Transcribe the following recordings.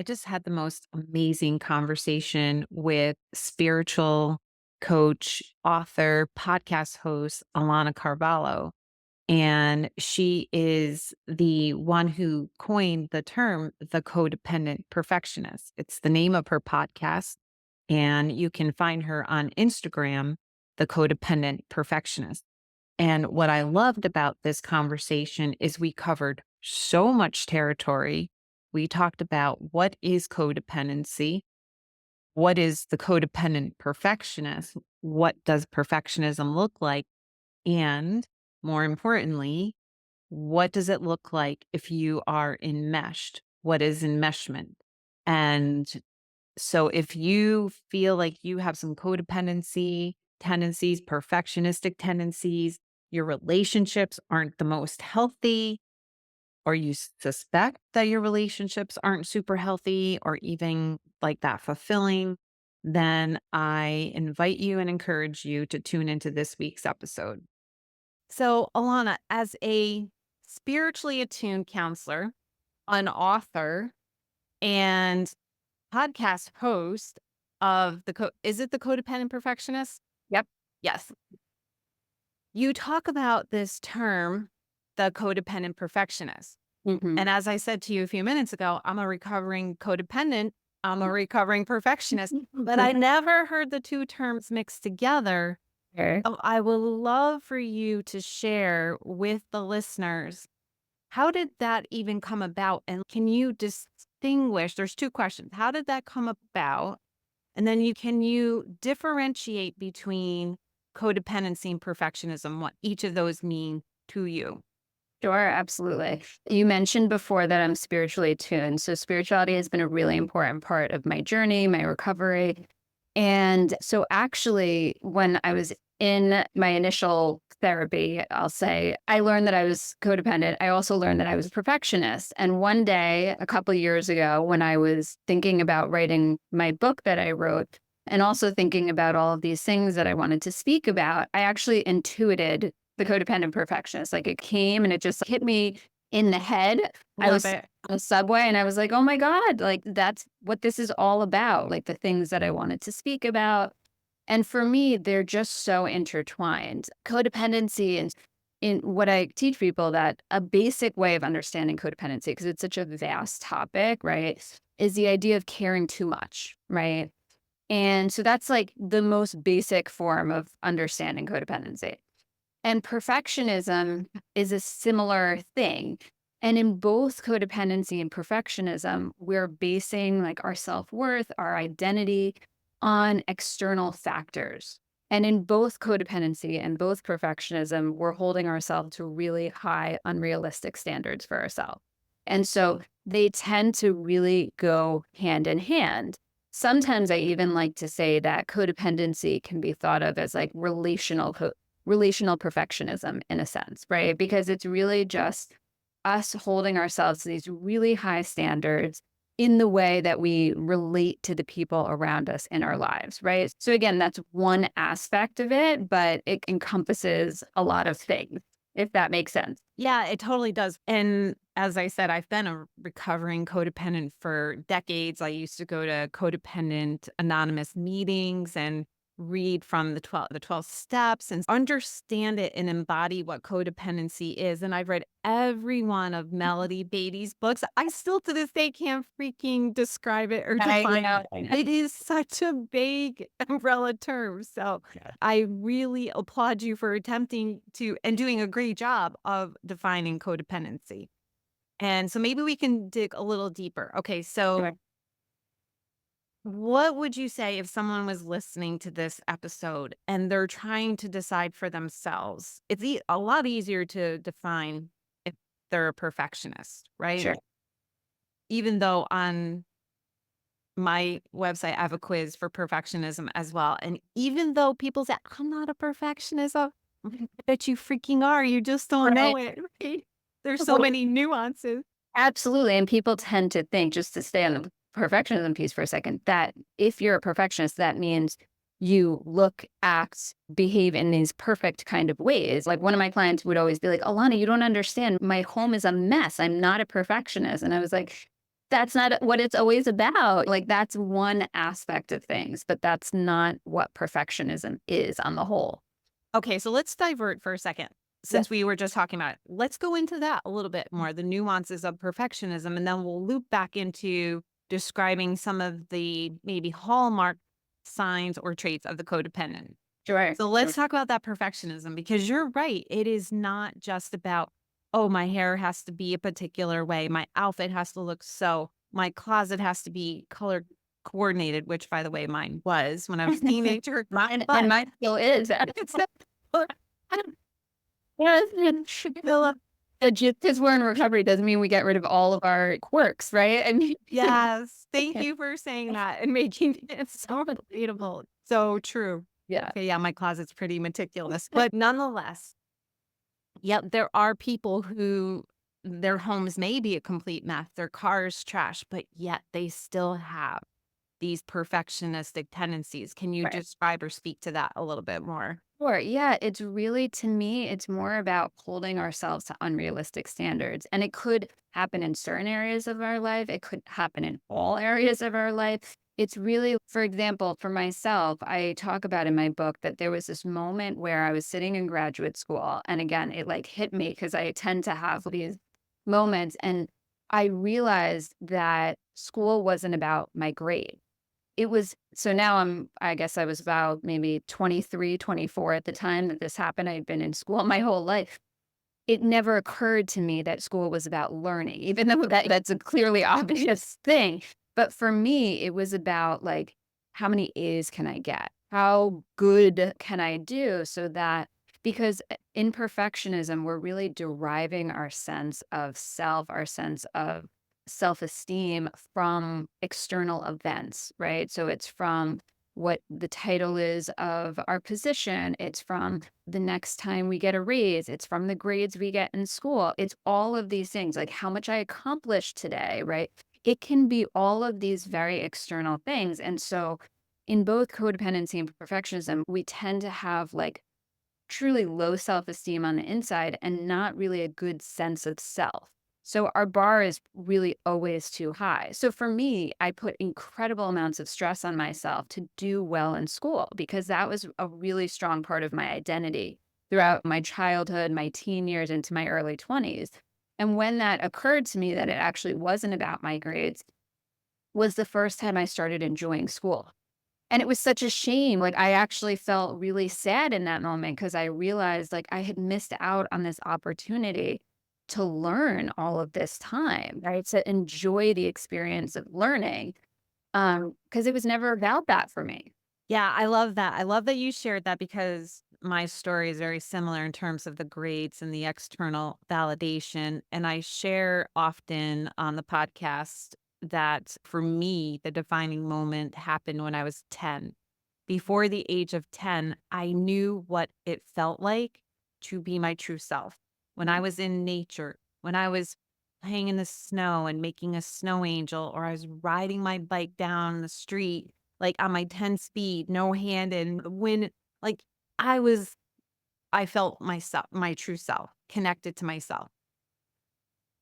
I just had the most amazing conversation with spiritual coach, author, podcast host, Alana Carvalho. And she is the one who coined the term the codependent perfectionist. It's the name of her podcast. And you can find her on Instagram, the codependent perfectionist. And what I loved about this conversation is we covered so much territory. We talked about what is codependency, what is the codependent perfectionist, what does perfectionism look like, and more importantly, what does it look like if you are enmeshed? What is enmeshment? And so if you feel like you have some codependency tendencies, perfectionistic tendencies, your relationships aren't the most healthy, or you suspect that your relationships aren't super healthy or even like that fulfilling, then I invite you and encourage you to tune into this week's episode. So, Alana, as a spiritually attuned counselor, an author, and podcast host of is it the Codependent Perfectionist? Yep. Yes. You talk about this term, the codependent perfectionist. Mhm. And as I said to you a few minutes ago, I'm a recovering codependent. I'm a recovering perfectionist, but I never heard the two terms mixed together. Okay. I would love for you to share with the listeners, how did that even come about? And can you distinguish? There's two questions. How did that come about? And then can you differentiate between codependency and perfectionism, what each of those mean to you? Sure, absolutely. You mentioned before that I'm spiritually attuned. So spirituality has been a really important part of my journey, my recovery. And so actually, when I was in my initial therapy, I'll say, I learned that I was codependent. I also learned that I was a perfectionist. And one day, a couple years ago, when I was thinking about writing my book that I wrote, and also thinking about all of these things that I wanted to speak about, I actually intuited the codependent perfectionist. Like it came and it just hit me in the head. I Love was it. on the subway and I was like, oh my God, like that's what this is all about. Like the things that I wanted to speak about. And for me, they're just so intertwined. Codependency and in what I teach people that a basic way of understanding codependency, because it's such a vast topic, right, is the idea of caring too much, right? And so that's like the most basic form of understanding codependency. And perfectionism is a similar thing. And in both codependency and perfectionism, we're basing like our self-worth, our identity on external factors. And in both codependency and both perfectionism, we're holding ourselves to really high, unrealistic standards for ourselves. And so they tend to really go hand in hand. Sometimes I even like to say that codependency can be thought of as like relational perfectionism in a sense, right? Because it's really just us holding ourselves to these really high standards in the way that we relate to the people around us in our lives, right? So again, that's one aspect of it, but it encompasses a lot of things, if that makes sense. Yeah, it totally does. And as I said, I've been a recovering codependent for decades. I used to go to codependent anonymous meetings and read from the 12 steps and understand it and embody what codependency is. And I've read every one of Melody Beatty's books. I still to this day can't freaking describe it or I define know. it. It is such a big umbrella term. So I really applaud you for attempting to and doing a great job of defining codependency. And so maybe we can dig a little deeper. Okay, so Sure. what would you say if someone was listening to this episode and they're trying to decide for themselves? It's a lot easier to define if they're a perfectionist, right? Sure. Even though on my website, I have a quiz for perfectionism as well. And even though people say, I'm not a perfectionist, I bet you freaking are. You just don't Right. know it. Right? There's so many nuances. Absolutely, and people tend to think, just to stay on the perfectionism piece for a second, that if you're a perfectionist, that means you look, act, behave in these perfect kind of ways. Like one of my clients would always be like, Alana, you don't understand. My home is a mess. I'm not a perfectionist. And I was like, that's not what it's always about. Like, that's one aspect of things, but that's not what perfectionism is on the whole. Okay, so let's divert for a second. Yeah, Since we were just talking about it, let's go into that a little bit more, the nuances of perfectionism, and then we'll loop back into describing some of the maybe hallmark signs or traits of the codependent. sure, So sure. let's talk about that perfectionism because you're right. It is not just about, oh, my hair has to be a particular way. My outfit has to look so, my closet has to be color coordinated, which by the way, mine was when I was a teenager. Mine and But mine still is. it's not, but Yes, and Philip, just because we're in recovery doesn't mean we get rid of all of our quirks, right? I mean, yes. Thank you for saying that and making it so relatable. So true. yeah, Okay. Yeah. My closet's pretty meticulous, but nonetheless, yep, there are people who their homes may be a complete mess, their car's trash, but yet they still have these perfectionistic tendencies. Can you right. describe or speak to that a little bit more? Sure. Yeah, it's really, to me, it's more about holding ourselves to unrealistic standards. And it could happen in certain areas of our life, it could happen in all areas of our life. It's really, for example, for myself, I talk about in my book that there was this moment where I was sitting in graduate school. And again, it like hit me because I tend to have these moments. And I realized that school wasn't about my grade. It was, so now I guess I was about maybe 23, 24 at the time that this happened. I had been in school my whole life. It never occurred to me that school was about learning, even though that's a clearly obvious thing. But for me, it was about like, how many A's can I get? How good can I do so that, because in perfectionism, we're really deriving our sense of self, our sense of self esteem from external events, right? So it's from what the title is of our position, it's from the next time we get a raise, it's from the grades we get in school. It's all of these things, like how much I accomplished today, right? It can be all of these very external things. And so in both codependency and perfectionism, we tend to have like truly low self-esteem on the inside and not really a good sense of self. So our bar is really always too high. So for me, I put incredible amounts of stress on myself to do well in school because that was a really strong part of my identity throughout my childhood, my teen years into my early 20s. And when that occurred to me that it actually wasn't about my grades was the first time I started enjoying school. And it was such a shame, like, I actually felt really sad in that moment because I realized, like, I had missed out on this opportunity to learn all of this time, right? To enjoy the experience of learning, because it was never about that for me. Yeah, I love that. I love that you shared that because my story is very similar in terms of the grades and the external validation. And I share often on the podcast that for me, the defining moment happened when I was 10. Before the age of 10, I knew what it felt like to be my true self. When I was in nature, when I was playing in the snow and making a snow angel, or I was riding my bike down the street like on my 10 speed, no hand in the wind. Like I was, I felt myself, my true self, connected to myself.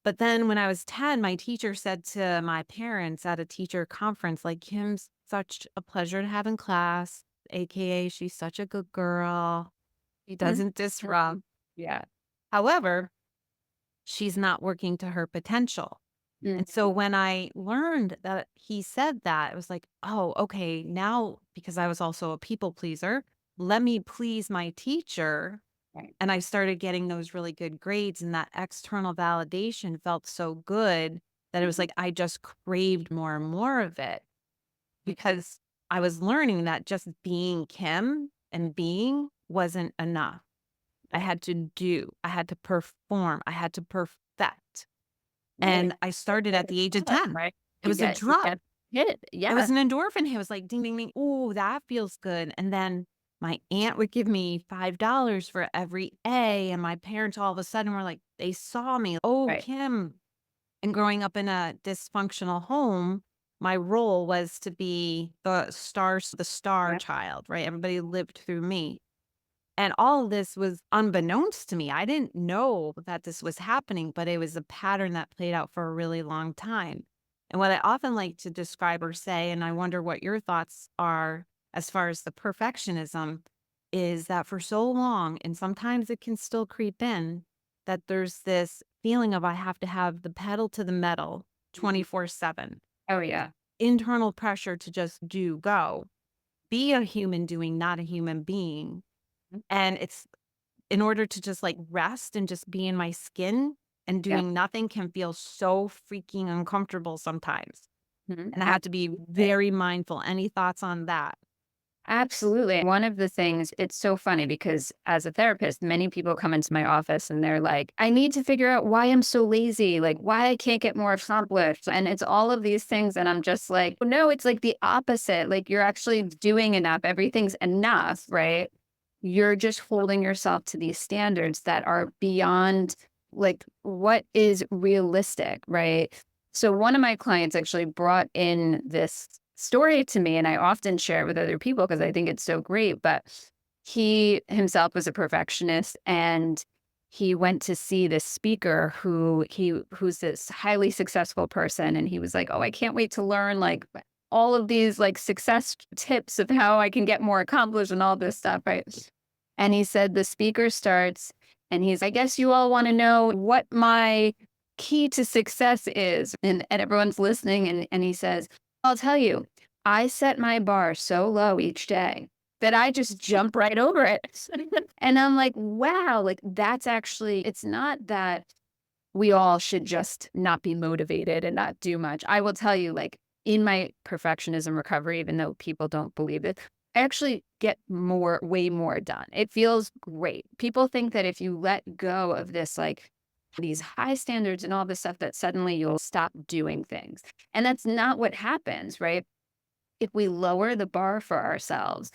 But then when I was 10, my teacher said to my parents at a teacher conference, like, Kim's such a pleasure to have in class, AKA, she's such a good girl. She Mhm. doesn't disrupt. Yeah. However, she's not working to her potential. And so Mhm. when I learned that he said that, it was like, oh, okay, now because I was also a people pleaser, let me please my teacher. Right. And I started getting those really good grades, and that external validation felt so good that it was Mhm. like I just craved more and more of it because I was learning that just being Kim and being wasn't enough. I had to do, I had to perform, I had to perfect. Right. And I started at the age of 10. Right. It was a You drug. get hit. It was Yeah. an endorphin hit. It was like ding, ding, ding. Ooh, that feels good. And then my aunt would give me $5 for every A. And my parents all of a sudden were like, they saw me. Oh, Right. Kim. And growing up in a dysfunctional home, my role was to be the star Yeah. child, right? Everybody lived through me. And all of this was unbeknownst to me. I didn't know that this was happening, but it was a pattern that played out for a really long time. And what I often like to describe or say, and I wonder what your thoughts are as far as the perfectionism, is that for so long, and sometimes it can still creep in, that there's this feeling of I have to have the pedal to the metal Mhm. 24/7, Oh, yeah. internal pressure to just do, go, be a human doing, not a human being. Mhm. And it's in order to just like rest and just be in my skin and Yep. doing nothing can feel so freaking uncomfortable sometimes. Mhm. And I have to be Absolutely. very mindful. Any thoughts on that? Absolutely. One of the things, it's so funny because as a therapist, many people come into my office and they're like, I need to figure out why I'm so lazy, like why I can't get more accomplished. And it's all of these things. And I'm just like, no, it's like the opposite. Like you're actually doing enough. Everything's enough, right? You're just holding yourself to these standards that are beyond like what is realistic, right? So one of my clients actually brought in this story to me, and I often share it with other people because I think it's so great. But he himself was a perfectionist, and he went to see this speaker who's this highly successful person, and he was like, "Oh, I can't wait to learn like all of these like success tips of how I can get more accomplished and all this stuff." Right? And he said the speaker starts, and he's, I guess you all want to know what my key to success is. And everyone's listening. And he says, I'll tell you, I set my bar so low each day that I just jump right over it. And I'm like, wow, like that's actually, it's not that we all should just not be motivated and not do much. I will tell you, like, in my perfectionism recovery, even though people don't believe it, I actually get more, way more done. It feels great. People think that if you let go of this, like, these high standards and all this stuff, that suddenly you'll stop doing things. And that's not what happens, right? If we lower the bar for ourselves,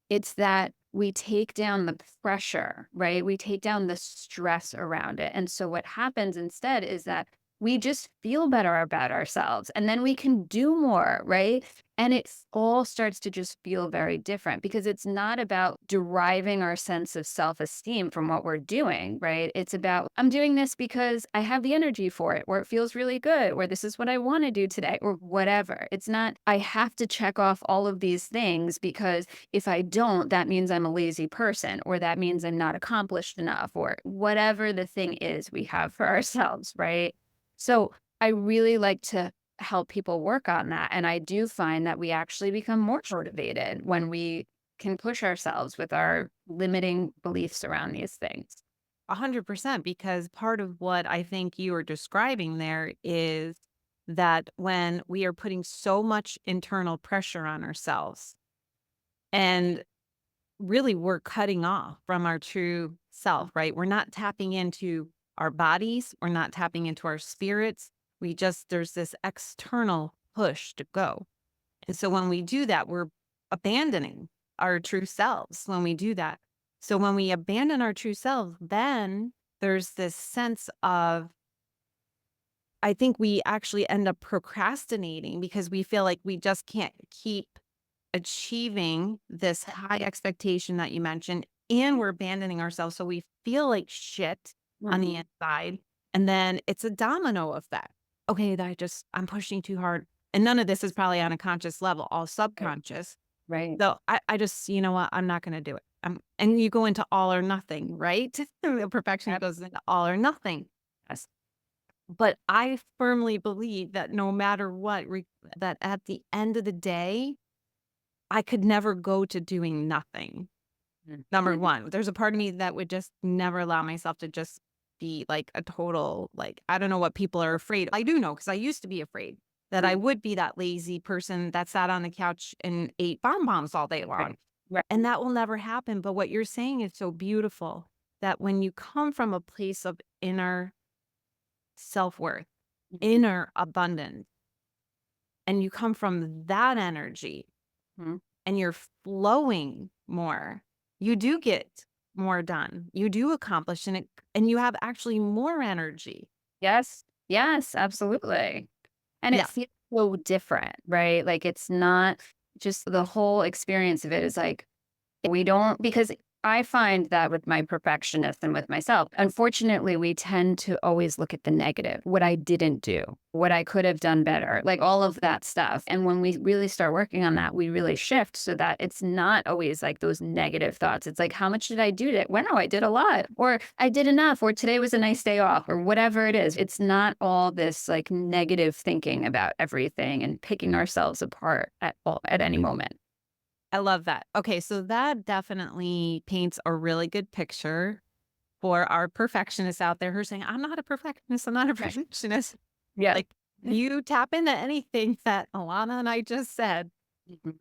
it's that we take down the pressure, right? We take down the stress around it. And so what happens instead is that we just feel better about ourselves and then we can do more, right? And it all starts to just feel very different because it's not about deriving our sense of self esteem from what we're doing, right? It's about, I'm doing this because I have the energy for it, or it feels really good, or this is what I want to do today, or whatever. It's not, I have to check off all of these things because if I don't, that means I'm a lazy person, or that means I'm not accomplished enough, or whatever the thing is we have for ourselves, right? So I really like to help people work on that. And I do find that we actually become more motivated when we can push ourselves with our limiting beliefs around these things. 100%, because part of what I think you are describing there is that when we are putting so much internal pressure on ourselves and really we're cutting off from our true self, right? We're not tapping into our bodies, we're not tapping into our spirits. There's this external push to go. And so when we do that, we're abandoning our true selves when we do that. So when we abandon our true selves, then there's this sense of, I think we actually end up procrastinating because we feel like we just can't keep achieving this high expectation that you mentioned, and we're abandoning ourselves. So we feel like shit on the Mhm. inside. And then it's a domino effect. Okay, I'm pushing too hard. And none of this is probably on a conscious level, all Right. subconscious. Right. So I just, you know what? I'm not going to do it. And you go into all or nothing, right? The perfection Yep. goes into all or nothing. Yes. But I firmly believe that no matter what, that at the end of the day, I could never go to doing nothing. Mhm. Number 1, there's a part of me that would just never allow myself to just be like a total, like, I don't know what people are afraid. I do know because I used to be afraid that I Mhm. would be that lazy person that sat on the couch and ate bonbons all day long. Right. Right. And that will never happen. But what you're saying is so beautiful, that when you come from a place of inner self-worth, Mhm. inner abundance, and you come from that energy, Mhm. and you're flowing more, you do get more done. You do accomplish, and you have actually more energy. Yes. Yes, absolutely. And it Yeah. feels so different, right? Like, it's not just the whole experience of it is like, we don't because I find that with my perfectionist and with myself, unfortunately, we tend to always look at the negative, what I didn't do, what I could have done better, like all of that stuff. And when we really start working on that, we really shift so that it's not always like those negative thoughts. It's like, how much did I do today? Well, no, I did a lot, or I did enough, or today was a nice day off, or whatever it is. It's not all this like negative thinking about everything and picking ourselves apart at any moment. I love that. Okay, so that definitely paints a really good picture for our perfectionists out there who are saying, I'm not a perfectionist, I'm not a Right. perfectionist. Yeah. Like, you tap into anything that Alana and I just said, Mhm.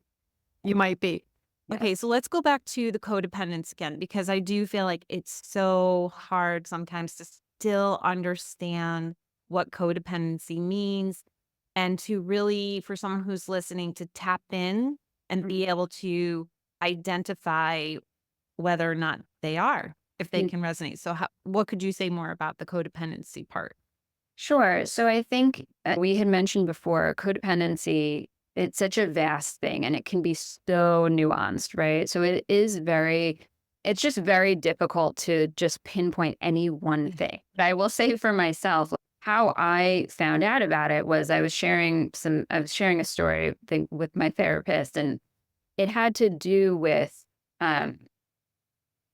you might be. Yes. Okay, so let's go back to the codependence again, because I do feel like it's so hard sometimes to still understand what codependency means and to really, for someone who's listening, to tap in and be able to identify whether or not they are, if they Mhm. can resonate. So, what could you say more about the codependency part? Sure. So I think we had mentioned before codependency, it's such a vast thing and it can be so nuanced, right? So it's just very difficult to just pinpoint any one thing. But I will say for myself, how I found out about it was I was sharing a story thing with my therapist, and it had to do with um,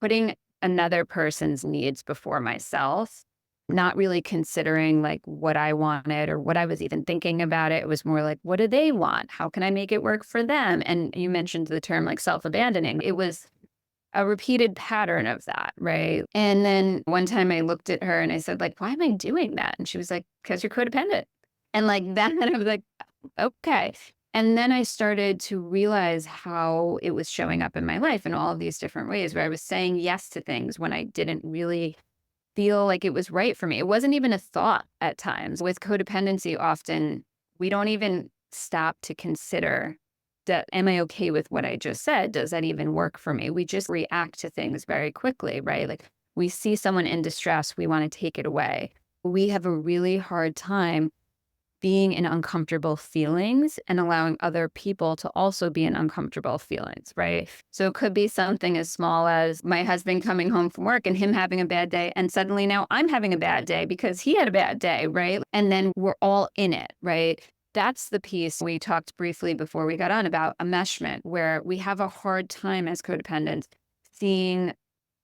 putting another person's needs before myself, not really considering like what I wanted or what I was even thinking about it. It was more like, what do they want? How can I make it work for them? And you mentioned the term like self-abandoning. It was a repeated pattern of that, right? And then one time I looked at her and I said, like, why am I doing that? And she was like, because you're codependent. And like that, and I was like, okay. And then I started to realize how it was showing up in my life in all of these different ways where I was saying yes to things when I didn't really feel like it was right for me. It wasn't even a thought at times. With codependency, often we don't even stop to consider that, am I okay with what I just said? Does that even work for me? We just react to things very quickly, right? Like we see someone in distress, we want to take it away. We have a really hard time being in uncomfortable feelings and allowing other people to also be in uncomfortable feelings, right? So it could be something as small as my husband coming home from work and him having a bad day. And suddenly now I'm having a bad day because he had a bad day, right? And then we're all in it, right? That's the piece we talked briefly before we got on about enmeshment, where we have a hard time as codependents seeing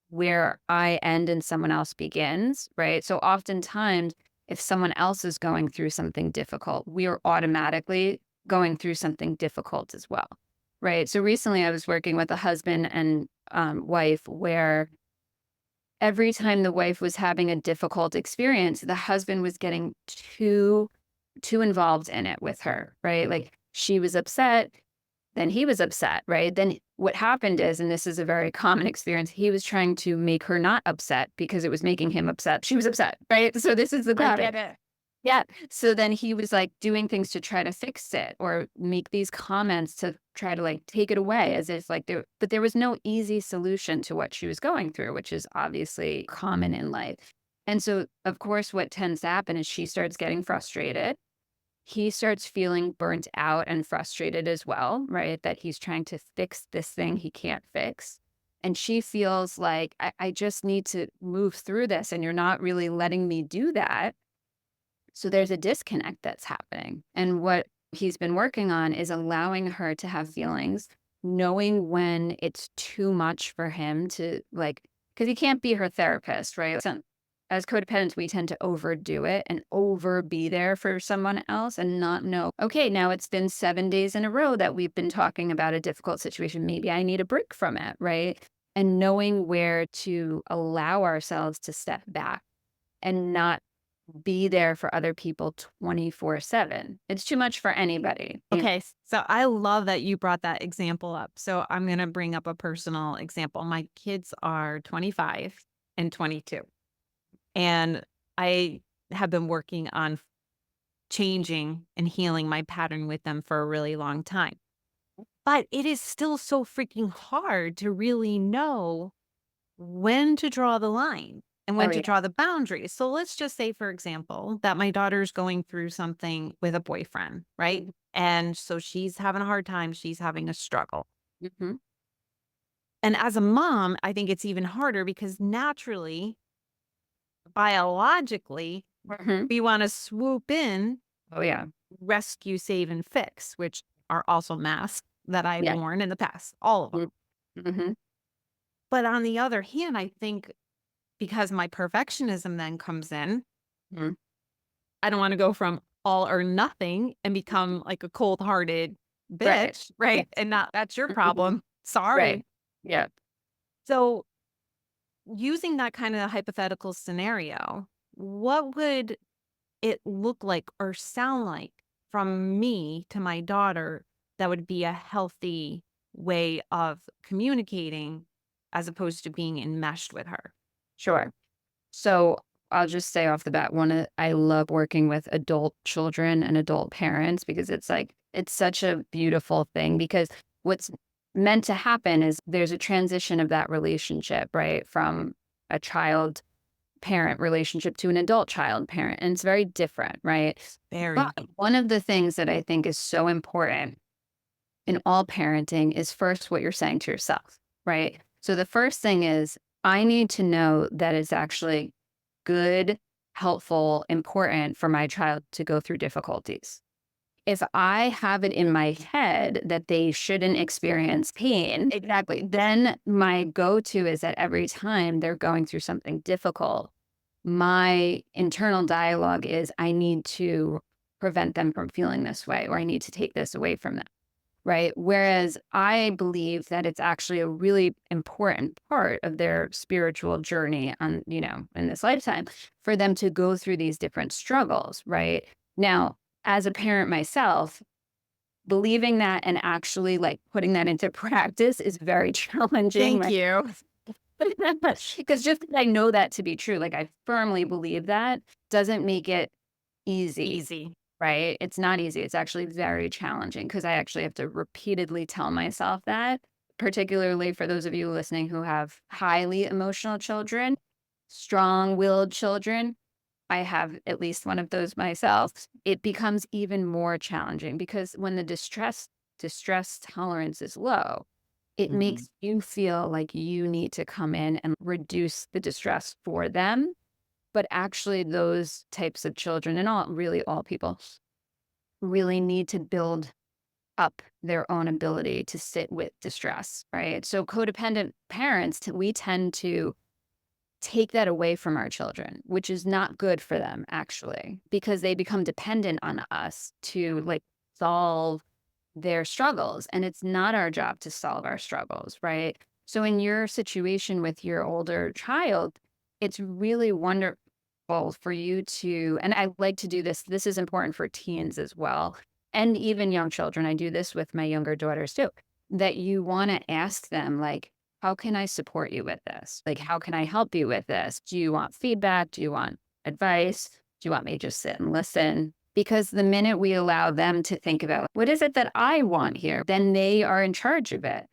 where I end and someone else begins, right? So oftentimes, if someone else is going through something difficult, we are automatically going through something difficult as well, right? So recently, I was working with a husband and wife where every time the wife was having a difficult experience, the husband was getting too involved in it with her, right? Like she was upset, then he was upset, right? Then what happened is, and this is a very common experience, he was trying to make her not upset because it was making him upset. She was upset, right? So this is the I pattern. get it. Yeah. So then he was like doing things to try to fix it or make these comments to try to like take it away as if like but there was no easy solution to what she was going through, which is obviously common in life. And so, of course, what tends to happen is she starts getting frustrated, he starts feeling burnt out and frustrated as well, right? That he's trying to fix this thing he can't fix. And she feels like, I just need to move through this, and you're not really letting me do that. So there's a disconnect that's happening. And what he's been working on is allowing her to have feelings, knowing when it's too much for him to like, because he can't be her therapist, right? So as codependents, we tend to overdo it and over be there for someone else and not know, okay, now it's been 7 days in a row that we've been talking about a difficult situation. Maybe I need a break from it, right? And knowing where to allow ourselves to step back and not be there for other people 24/7. It's too much for anybody. Okay, so I love that you brought that example up. So I'm going to bring up a personal example. My kids are 25 and 22, and I have been working on changing and healing my pattern with them for a really long time. But it is still so freaking hard to really know when to draw the line and Oh, when to yeah. draw the boundaries. So let's just say, for example, that my daughter's going through something with a boyfriend, right? And so she's having a hard time, she's having a struggle. Mhm. And as a mom, I think it's even harder because naturally, biologically, Mhm. we want to swoop in, Oh, yeah. rescue, save, and fix, which are also masks that I've Yeah. worn in the past, all of them. Mm. Mhm. But on the other hand, I think because my perfectionism then comes in, Mm. I don't want to go from all or nothing and become like a cold hearted Right. bitch, right? Yes. And not, that's your Mhm. problem. Sorry. Right. Yeah. So, using that kind of hypothetical scenario, what would it look like or sound like from me to my daughter that would be a healthy way of communicating as opposed to being enmeshed with her? Sure. So, I'll just say off the bat, I love working with adult children and adult parents because it's such a beautiful thing because what's meant to happen is there's a transition of that relationship, right? From a child parent relationship to an adult child parent, and it's very different, right? But Very. one of the things that I think is so important in all parenting is first what you're saying to yourself, right? So the first thing is I need to know that it's actually good, helpful, important for my child to go through difficulties. If I have it in my head that they shouldn't experience pain, exactly, then my go to is that every time they're going through something difficult, my internal dialogue is I need to prevent them from feeling this way, or I need to take this away from them. Right. Whereas I believe that it's actually a really important part of their spiritual journey on, in this lifetime for them to go through these different struggles. Right. Now, as a parent myself, believing that and actually like putting that into practice is very challenging. Thank Right. you. Because just 'cause I know that to be true, like I firmly believe that doesn't make it easy. Easy. Right? It's not easy. It's actually very challenging because I actually have to repeatedly tell myself that, particularly for those of you listening who have highly emotional children, strong-willed children. I have at least one of those myself. It becomes even more challenging because when the distress tolerance is low, it Mhm. makes you feel like you need to come in and reduce the distress for them. But actually, those types of children and all people really need to build up their own ability to sit with distress, right? So codependent parents, we tend to take that away from our children, which is not good for them actually, because they become dependent on us to like solve their struggles. And it's not our job to solve our struggles, right? So in your situation with your older child, it's really wonderful for you to, and I like to do this. This is important for teens as well. And even young children. I do this with my younger daughters too, that you want to ask them, like, how can I support you with this? Like, how can I help you with this? Do you want feedback? Do you want advice? Do you want me to just sit and listen? Because the minute we allow them to think about what is it that I want here, then they are in charge of it.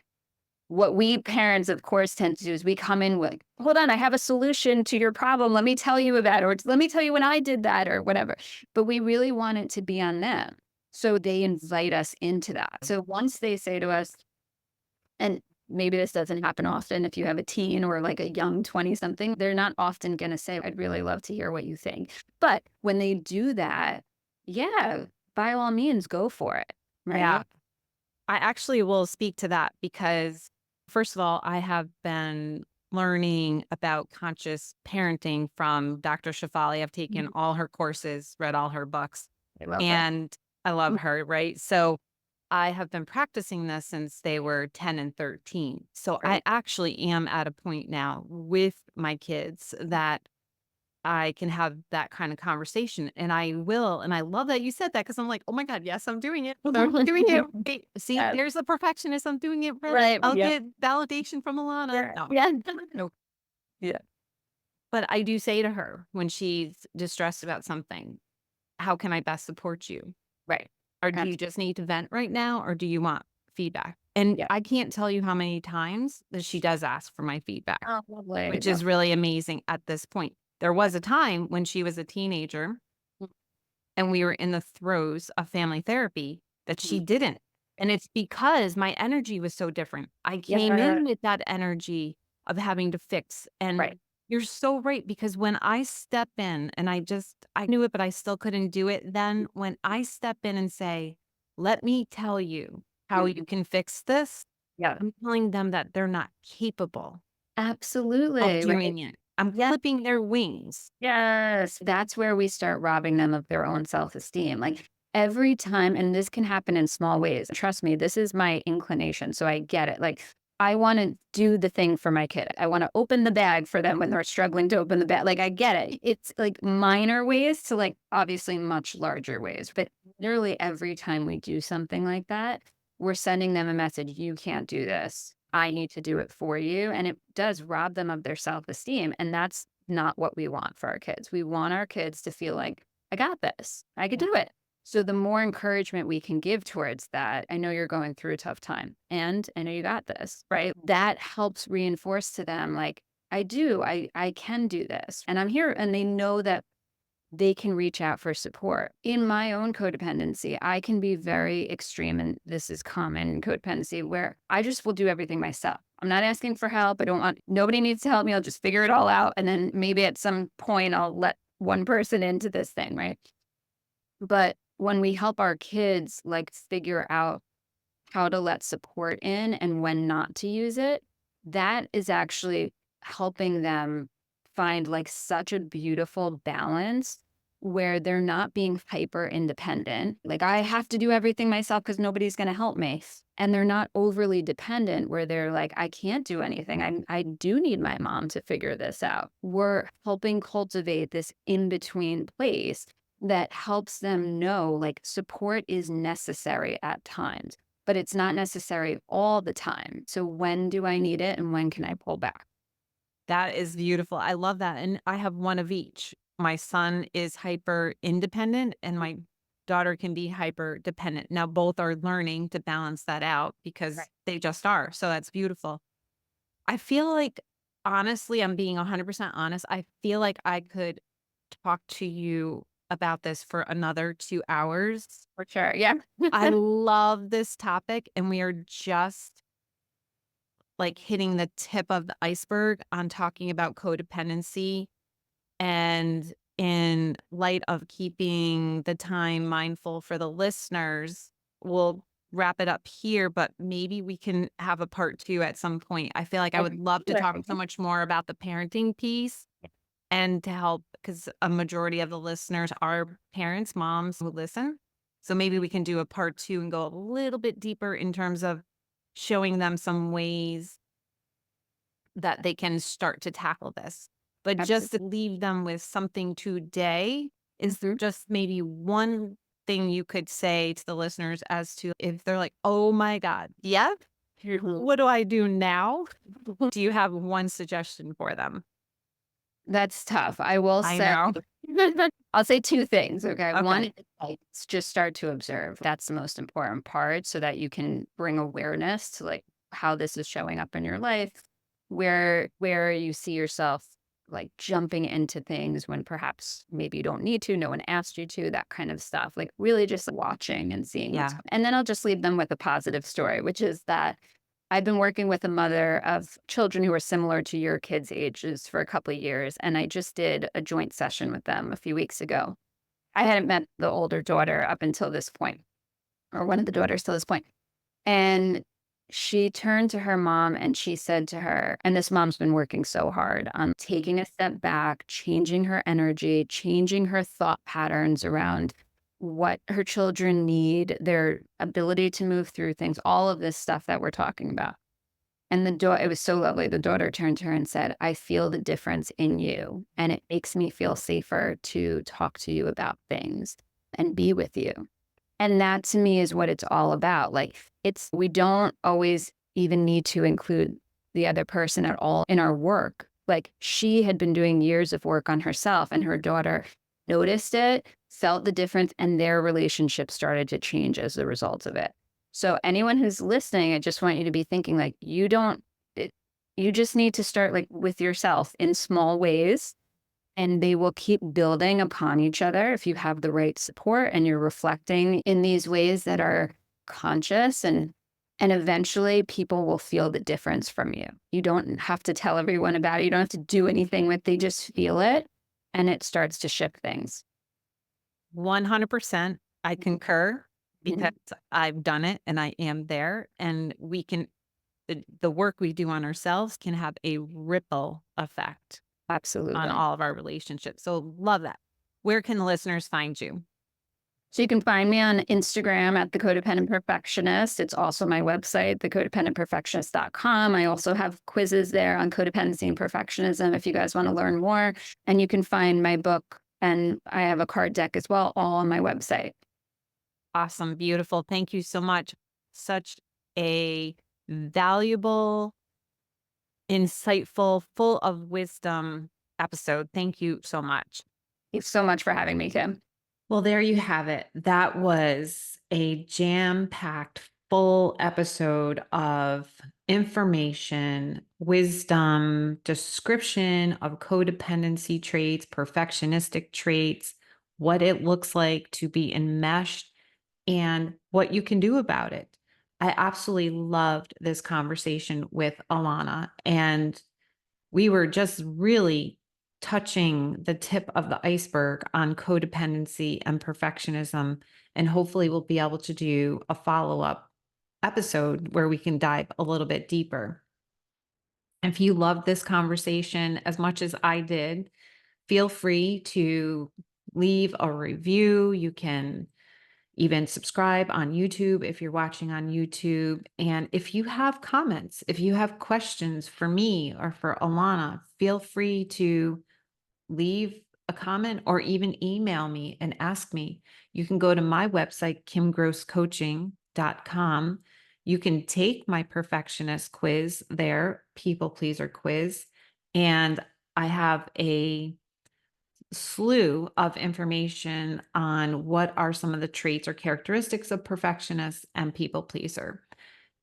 What we parents, of course, tend to do is we come in with, hold on, I have a solution to your problem. Let me tell you about it, or let me tell you when I did that, or whatever. But we really want it to be on them. So they invite us into that. So once they say to us, and maybe this doesn't happen often if you have a teen or like a young 20 something, they're not often going to say, I'd really love to hear what you think. But when they do that, yeah, by all means, go for it. Yeah. Right. I actually will speak to that because, first of all, I have been learning about conscious parenting from Dr. Shafali. I've taken Mhm. all her courses, read all her books, I love her. and I love Mm. her, right? So I have been practicing this since they were 10 and 13. So I Right. actually am at a point now with my kids that I can have that kind of conversation, and I will, and I love that you said that because 'cause I'm like, "Oh my god, yes, I'm doing it. I'm doing it right. See, Yeah. there's the perfectionist, I'm doing it right. Right. I'll Yeah. get validation from Alana." Yeah. No, Yeah. no. Yeah. But I do say to her when she's distressed about something, "How can I best support you? Right. Or do you Abs- just need to vent right now, or do you want feedback?" And Yeah. I can't tell you how many times that she does ask for my feedback, Oh, lovely. which Love. is really amazing at this point. There Yeah. was a time when she was a teenager and we were in the throes of family therapy that she Mhm. didn't. And it's because my energy was so different. I came Yeah. in with that energy of having to fix. And Right. you're so right, because when I step in and I knew it, but I still couldn't do it. Then when I step in and say, let me tell you how you Mhm. can fix this, Yeah. I'm telling them that they're not capable of Absolutely, right? doing it. I'm Yeah. clipping their wings. Yes, that's where we start robbing them of their own self-esteem. Like every time, and this can happen in small ways. Trust me, this is my inclination. So I get it. Like I want to do the thing for my kid. I want to open the bag for them when they're struggling to open the bag. Like I get it. It's like minor ways to like obviously much larger ways. But literally every time we do something like that, we're sending them a message. You can't do this. I need to do it for you. And it does rob them of their self-esteem. And that's not what we want for our kids. We want our kids to feel like, I got this. I could Yeah. do it. So the more encouragement we can give towards that, I know you're going through a tough time and I know you got this, right? That helps reinforce to them like, I can do this. And I'm here and they know that they can reach out for support. In my own codependency, I can be very extreme, and this is common in codependency, where I just will do everything myself. I'm not asking for help. I don't want, nobody needs to help me. I'll just figure it all out. And then maybe at some point, I'll let one person into this thing, right? But when we help our kids like figure out how to let support in and when not to use it, that is actually helping them find like such a beautiful balance where they're not being hyper independent. Like, I have to do everything myself because nobody's going to help me. And they're not overly dependent where they're like, I can't do anything. I do need my mom to figure this out. We're helping cultivate this in between place that helps them know like support is necessary at times, but it's not necessary all the time. So when do I need it and when can I pull back? That is beautiful. I love that. And I have one of each. My son is hyper independent and my daughter can be hyper dependent. Now, both are learning to balance that out Right. because they just are. So that's beautiful. I feel like, honestly, I'm being 100% honest. I feel like I could talk to you about this for another 2 hours. For sure. Yeah. I love this topic, and we are just like hitting the tip of the iceberg on talking about codependency. And in light of keeping the time mindful for the listeners, we'll wrap it up here, but maybe we can have a part two at some point. I feel like I would love to talk so much more about the parenting piece and to help, because a majority of the listeners are parents, moms who listen. So maybe we can do a part two and go a little bit deeper in terms of showing them some ways that they can start to tackle this. But just to Absolutely. leave them with something today is Mhm. just maybe one thing you could say to the listeners as to if they're like, oh my God, yep, Mhm. what do I do now? Do you have one suggestion for them? That's tough. I will I say, know. I'll say two things. Okay. One Okay. is like, just start to observe. That's the most important part so that you can bring awareness to like how this is showing up in your life, where you see yourself like jumping into things when perhaps maybe you don't need to, no one asked you to, that kind of stuff. Like really just watching and seeing what's Yeah. going. And then I'll just leave them with a positive story, which is that I've been working with a mother of children who are similar to your kids' ages for a couple of years, and I just did a joint session with them a few weeks ago. I hadn't met the older daughter up until this point, or one of the daughters till this point. And she turned to her mom and she said to her, and this mom's been working so hard on taking a step back, changing her energy, changing her thought patterns around what her children need, their ability to move through things, all of this stuff that we're talking about. And the daughter, it was so lovely. The daughter turned to her and said, I feel the difference in you. And it makes me feel safer to talk to you about things and be with you. And that to me is what it's all about. Like, we don't always even need to include the other person at all in our work. Like, she had been doing years of work on herself, and her daughter noticed it, felt the difference, and their relationship started to change as a result of it. So, anyone who's listening, I just want you to be thinking like, you just need to start like with yourself in small ways and they will keep building upon each other if you have the right support and you're reflecting in these ways that are conscious, and eventually people will feel the difference from you. You don't have to tell everyone about it. You don't have to do anything with it. They just feel it and it starts to shift things. 100%. I concur because Mhm. I've done it and I am there, and we can the work we do on ourselves can have a ripple effect on Absolutely. all of our relationships. So love that. Where can the listeners find you? So you can find me on Instagram at the Codependent Perfectionist. It's also my website, thecodependentperfectionist.com. I also have quizzes there on codependency and perfectionism if you guys want to learn more. And you can find my book, and I have a card deck as well, all on my website. Awesome. Beautiful. Thank you so much. Such a valuable, insightful, full of wisdom episode. Thank you so much. Thanks so much for having me, Kim. Well, there you have it. That was a jam packed, full episode of information, wisdom, description of codependency traits, perfectionistic traits, what it looks like to be enmeshed, and what you can do about it. I absolutely loved this conversation with Alana, and we were just really touching the tip of the iceberg on codependency and perfectionism. And hopefully, we'll be able to do a follow up episode where we can dive a little bit deeper. If you loved this conversation as much as I did, feel free to leave a review. You can even subscribe on YouTube if you're watching on YouTube. And if you have comments, if you have questions for me or for Alana, feel free to leave a comment or even email me and ask me. You can go to my website, kimgrosscoaching.com. You can take my perfectionist quiz there, people pleaser quiz. And I have a slew of information on what are some of the traits or characteristics of perfectionists and people pleaser.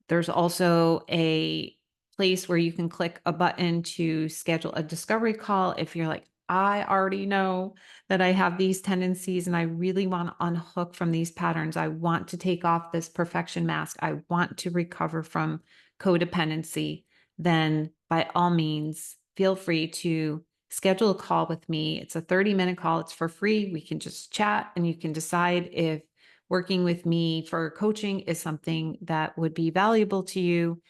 There's also a place where you can click a button to schedule a discovery call if you're like, I already know that I have these tendencies and I really want to unhook from these patterns. I want to take off this perfection mask. I want to recover from codependency. Then, by all means, feel free to schedule a call with me. It's a 30-minute call, it's for free. We can just chat and you can decide if working with me for coaching is something that would be valuable to you.